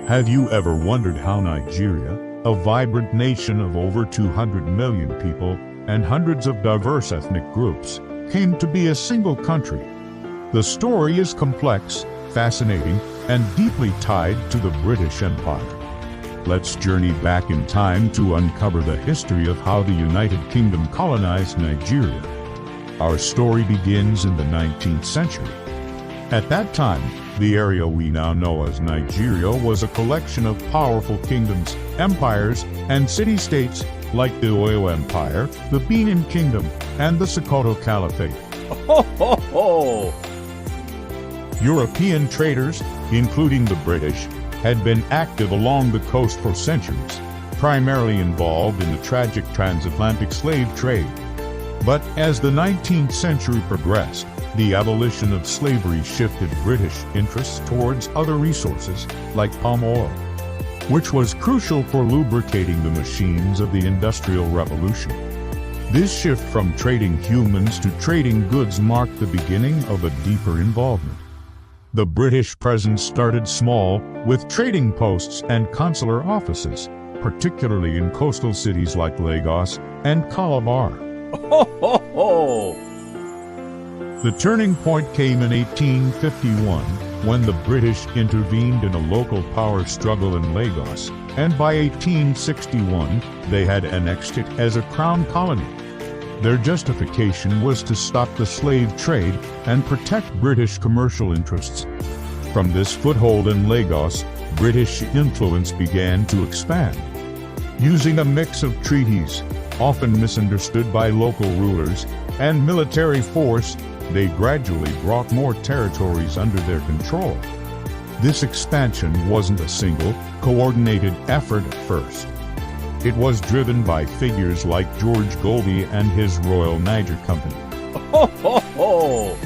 Have you ever wondered how Nigeria, a vibrant nation of over 200 million people and hundreds of diverse ethnic groups, came to be a single country? The story is complex, fascinating, and deeply tied to the British Empire. Let's journey back in time to uncover the history of how the United Kingdom colonized Nigeria. Our story begins in the 19th century. At that time, the area we now know as Nigeria was a collection of powerful kingdoms, empires, and city-states like the Oyo Empire, the Benin Kingdom, and the Sokoto Caliphate. Ho, ho, ho! European traders, including the British, had been active along the coast for centuries, primarily involved in the tragic transatlantic slave trade. But as the 19th century progressed, the abolition of slavery shifted British interests towards other resources, like palm oil, which was crucial for lubricating the machines of the Industrial Revolution. This shift from trading humans to trading goods marked the beginning of a deeper involvement. The British presence started small, with trading posts and consular offices, particularly in coastal cities like Lagos and Calabar. Ho, ho, ho! The turning point came in 1851, when the British intervened in a local power struggle in Lagos, and by 1861 they had annexed it as a crown colony. Their justification was to stop the slave trade and protect British commercial interests. From this foothold in Lagos, British influence began to expand. Using a mix of treaties, often misunderstood by local rulers, and military force, they gradually brought more territories under their control. This expansion wasn't a single, coordinated effort at first. It was driven by figures like George Goldie and his Royal Niger Company. Ho, ho, ho!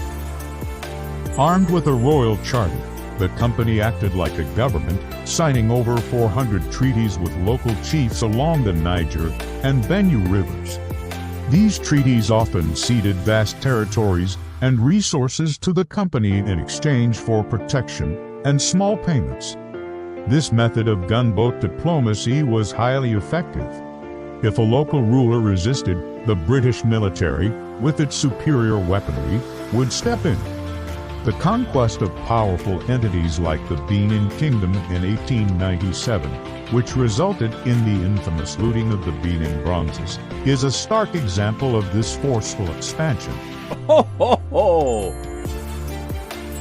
Armed with a royal charter, the company acted like a government, signing over 400 treaties with local chiefs along the Niger and Benue rivers. These treaties often ceded vast territories and resources to the company in exchange for protection and small payments. This method of gunboat diplomacy was highly effective. If a local ruler resisted, the British military, with its superior weaponry, would step in. The conquest of powerful entities like the Benin Kingdom in 1897, which resulted in the infamous looting of the Benin bronzes, is a stark example of this forceful expansion. Ho, ho, ho!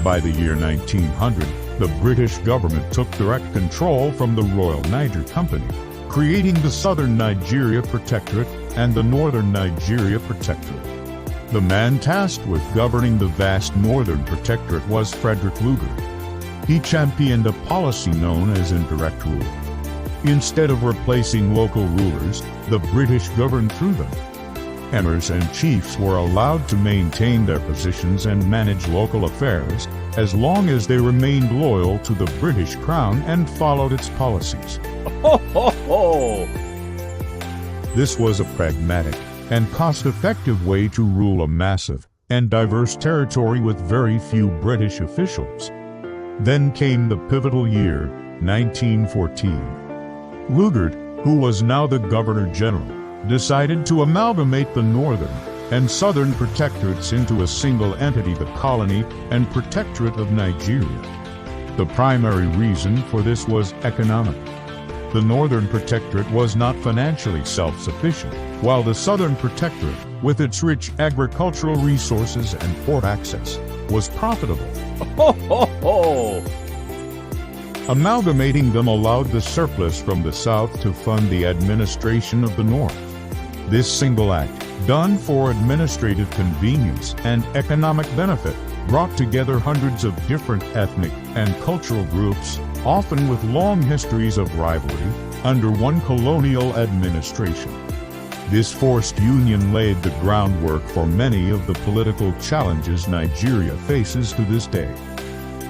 By the year 1900, the British government took direct control from the Royal Niger Company, creating the Southern Nigeria Protectorate and the Northern Nigeria Protectorate. The man tasked with governing the vast Northern Protectorate was Frederick Lugard. He championed a policy known as indirect rule. Instead of replacing local rulers, the British governed through them. Emirs and chiefs were allowed to maintain their positions and manage local affairs, as long as they remained loyal to the British Crown and followed its policies. Ho, ho, ho! This was a pragmatic and cost-effective way to rule a massive and diverse territory with very few British officials. Then came the pivotal year, 1914. Lugard, who was now the Governor-General, decided to amalgamate the Northern and Southern Protectorates into a single entity, the Colony and Protectorate of Nigeria. The primary reason for this was economic. The Northern Protectorate was not financially self-sufficient, while the Southern Protectorate, with its rich agricultural resources and port access, was profitable. Ho, ho, ho! Amalgamating them allowed the surplus from the South to fund the administration of the North. This single act, done for administrative convenience and economic benefit, brought together hundreds of different ethnic and cultural groups, often with long histories of rivalry, under one colonial administration. This forced union laid the groundwork for many of the political challenges Nigeria faces to this day.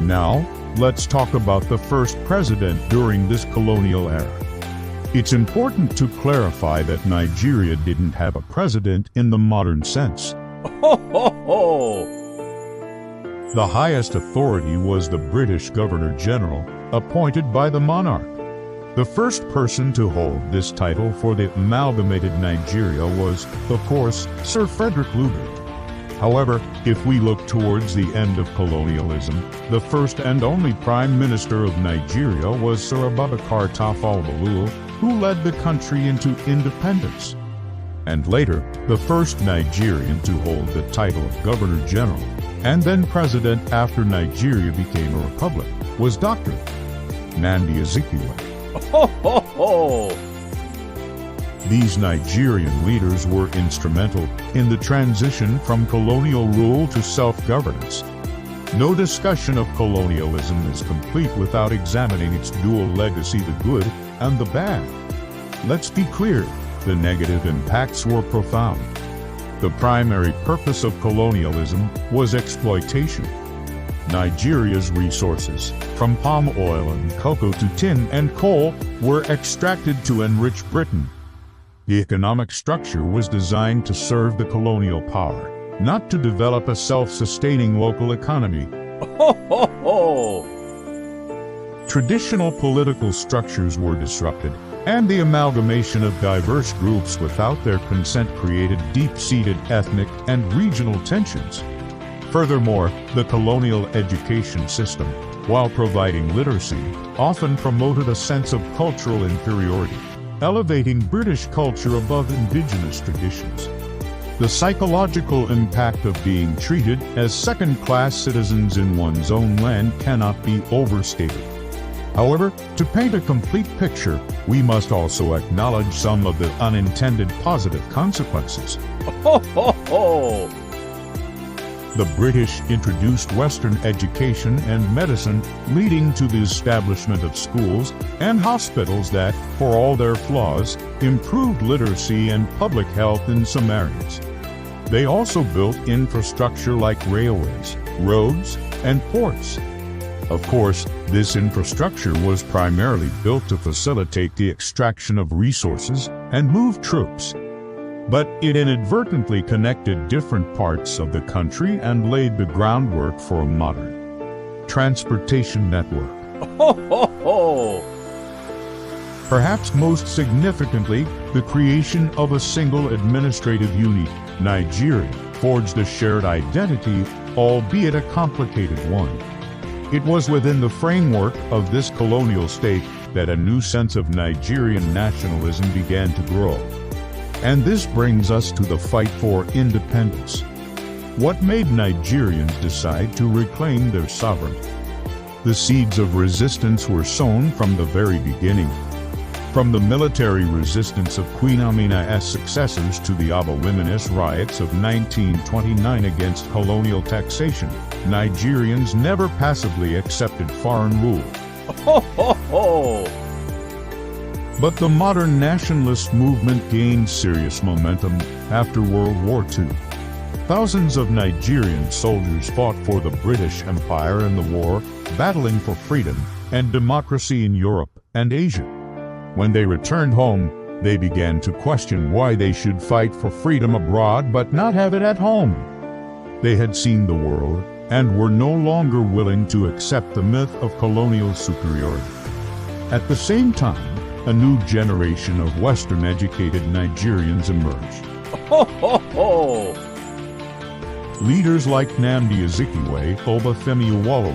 Now, let's talk about the first president during this colonial era. It's important to clarify that Nigeria didn't have a president in the modern sense. Ho, ho, ho! The highest authority was the British Governor-General, appointed by the monarch. The first person to hold this title for the amalgamated Nigeria was, of course, Sir Frederick Lubbock. However, if we look towards the end of colonialism, the first and only Prime Minister of Nigeria was Sir Abubakar Tafawa Balewa, who led the country into independence. And later, the first Nigerian to hold the title of Governor General, and then President after Nigeria became a republic, was Dr. Nnamdi Azikiwe. Ho, ho, ho! These Nigerian leaders were instrumental in the transition from colonial rule to self-governance. No discussion of colonialism is complete without examining its dual legacy, the good and the bad. Let's be clear, the negative impacts were profound. The primary purpose of colonialism was exploitation. Nigeria's resources, from palm oil and cocoa to tin and coal, were extracted to enrich Britain. The economic structure was designed to serve the colonial power, not to develop a self-sustaining local economy. Ho, ho, ho! Traditional political structures were disrupted, and the amalgamation of diverse groups without their consent created deep-seated ethnic and regional tensions. Furthermore, the colonial education system, while providing literacy, often promoted a sense of cultural inferiority, elevating British culture above indigenous traditions. The psychological impact of being treated as second-class citizens in one's own land cannot be overstated. However, to paint a complete picture, we must also acknowledge some of the unintended positive consequences. Ho, ho, ho! The British introduced Western education and medicine, leading to the establishment of schools and hospitals that, for all their flaws, improved literacy and public health in some areas. They also built infrastructure like railways, roads, and ports. Of course, this infrastructure was primarily built to facilitate the extraction of resources and move troops. But it inadvertently connected different parts of the country and laid the groundwork for a modern transportation network. Ho, ho, ho! Perhaps most significantly, the creation of a single administrative unit, Nigeria, forged a shared identity, albeit a complicated one. It was within the framework of this colonial state that a new sense of Nigerian nationalism began to grow. And this brings us to the fight for independence. What made Nigerians decide to reclaim their sovereignty? The seeds of resistance were sown from the very beginning. From the military resistance of Queen Amina's successors to the abolitionist riots of 1929 against colonial taxation, Nigerians never passively accepted foreign rule. Ho, ho, ho! But the modern nationalist movement gained serious momentum after World War II. Thousands of Nigerian soldiers fought for the British Empire in the war, battling for freedom and democracy in Europe and Asia. When they returned home, they began to question why they should fight for freedom abroad but not have it at home. They had seen the world and were no longer willing to accept the myth of colonial superiority. At the same time, a new generation of Western-educated Nigerians emerged. Ho, ho, ho! Leaders like Nnamdi Azikiwe, Obafemi Awolowo,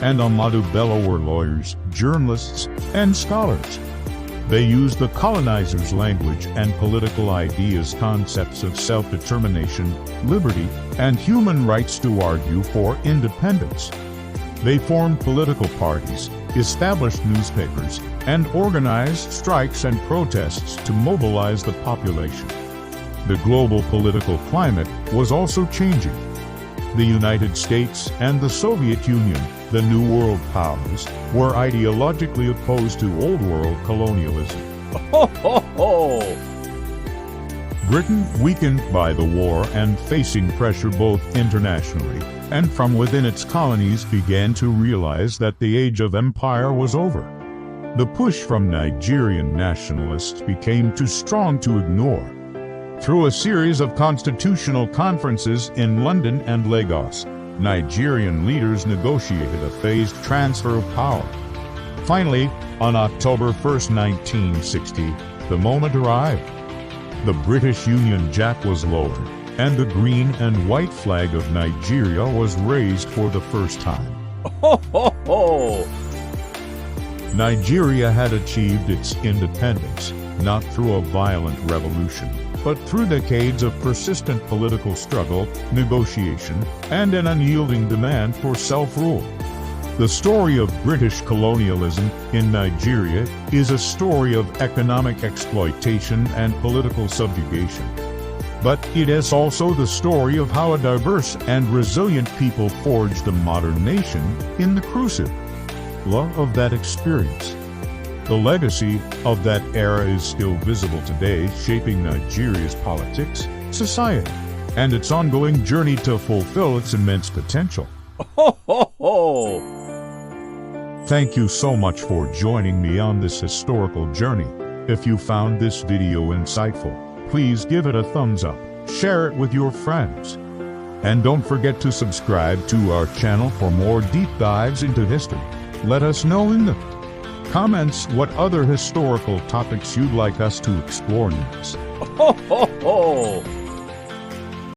and Ahmadu Bello were lawyers, journalists, and scholars. They used the colonizers' language and political ideas, concepts of self-determination, liberty, and human rights to argue for independence. They formed political parties, established newspapers, and organized strikes and protests to mobilize the population. The global political climate was also changing. The United States and the Soviet Union, the New World powers, were ideologically opposed to Old World colonialism. Ho, ho, ho! Britain, weakened by the war and facing pressure both internationally and from within its colonies, began to realize that the age of empire was over. The push from Nigerian nationalists became too strong to ignore. Through a series of constitutional conferences in London and Lagos, Nigerian leaders negotiated a phased transfer of power. Finally, on October 1st, 1960, the moment arrived. The British Union Jack was lowered, and the green and white flag of Nigeria was raised for the first time. Ho, ho, ho! Nigeria had achieved its independence, not through a violent revolution, but through decades of persistent political struggle, negotiation, and an unyielding demand for self-rule. The story of British colonialism in Nigeria is a story of economic exploitation and political subjugation. But it is also the story of how a diverse and resilient people forged a modern nation in the crucible of that experience. The legacy of that era is still visible today, shaping Nigeria's politics, society, and its ongoing journey to fulfill its immense potential. Ho, ho, ho! Thank you so much for joining me on this historical journey. If you found this video insightful, please give it a thumbs up, share it with your friends, and don't forget to subscribe to our channel for more deep dives into history. Let us know in the comments what other historical topics you'd like us to explore next. Ho, ho, ho!